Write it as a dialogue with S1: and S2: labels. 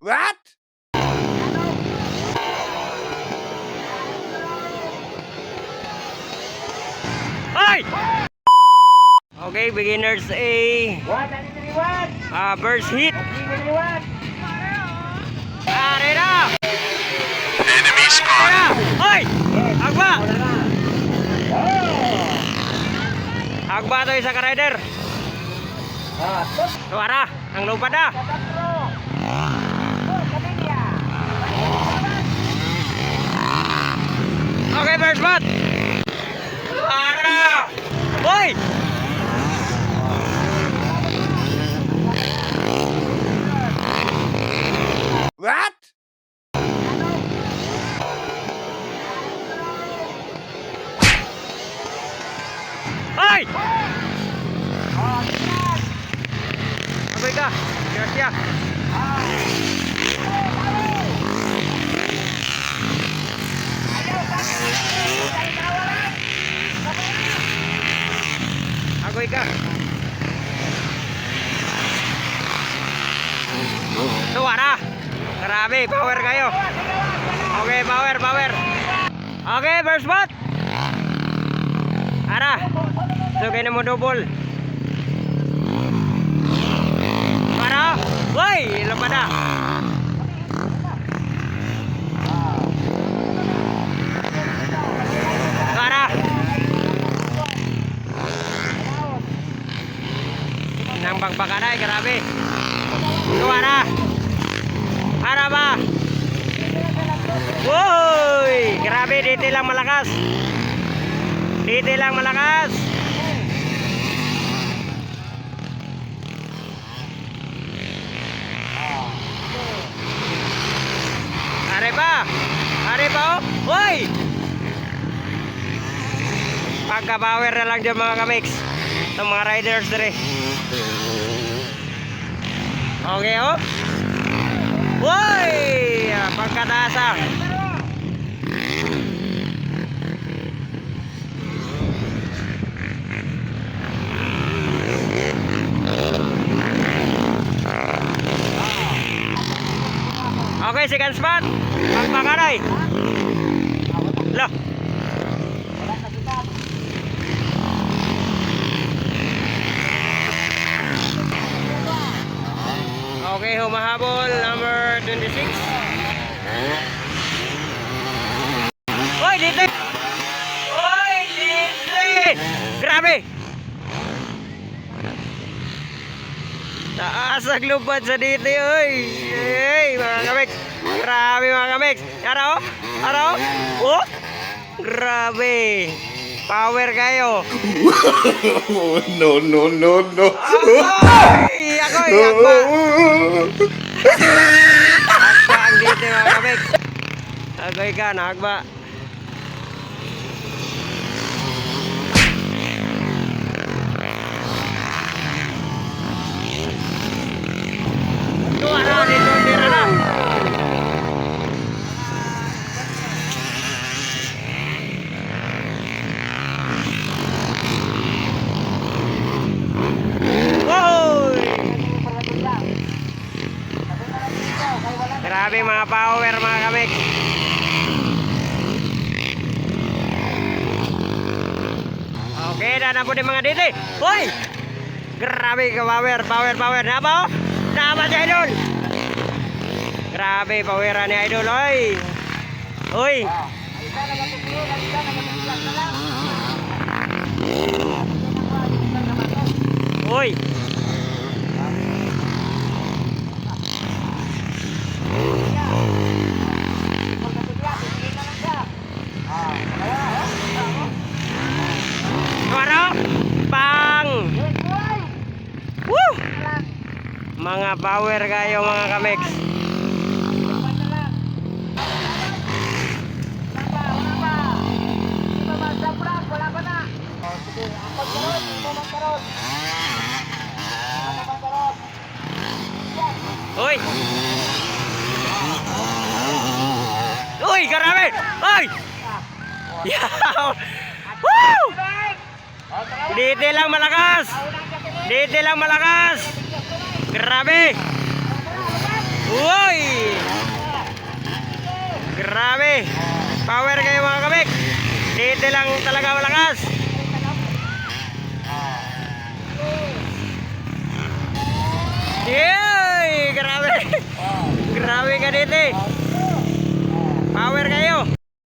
S1: What?
S2: Ay! Okay, beginners A. Burst hit. Are na!
S1: Enemy spotted.
S2: Ay! Agba! Agba to isa ka rider. Suara, ang lupad na. Okay, first spot. Suara! Hoy!
S1: What?
S2: Ay! Agoy ka. Gracias. Agoy ka. Suara. Grabe, power kayo. Okay, power. Okay, first spot. Ara. So kayo na mo double. Para. Woy, lumad na. Para. Nang bagbaganay, grabe. Suara. Para ba? Woy, grabe, dito lang malakas. Dito lang malakas. Are pa oh. Woy! Pagka-power na lang dyan mga kamix. Itong mga riders dire. Okay oh. Woy! Pagkatasa. Okay, second spot. Pagpakaray. Loh. Okay, humahabol number 26. Oy, dito. Oy, dito. Grabe. Taas ang lupad sa dito, oy. Hey, mga kamix. Grabe mga kamix. Araw? Oh? Grabe. Power kayo.
S1: No.
S2: Ay, ako, agba. Agba ang dito mga kamix. Agoy ka, naagba. Tuwara, dito, tira na. Grabe mga power mga kamik. Okay, na po din mga dito. Hoy! Grabe ka power. Nama si Idol. Grabe, poweran ni Idol. Hoy! Hoy! Pang! Woo! Mga power kayo mga kamix. Uy! Uy, karami! Uy! Yaw! Woo! Dito lang malakas. Grabe. Uy! Grabe. Power kayo mga kamik. Dito lang talaga malakas. Yay! Grabe. Grabe ka dito. Power kayo.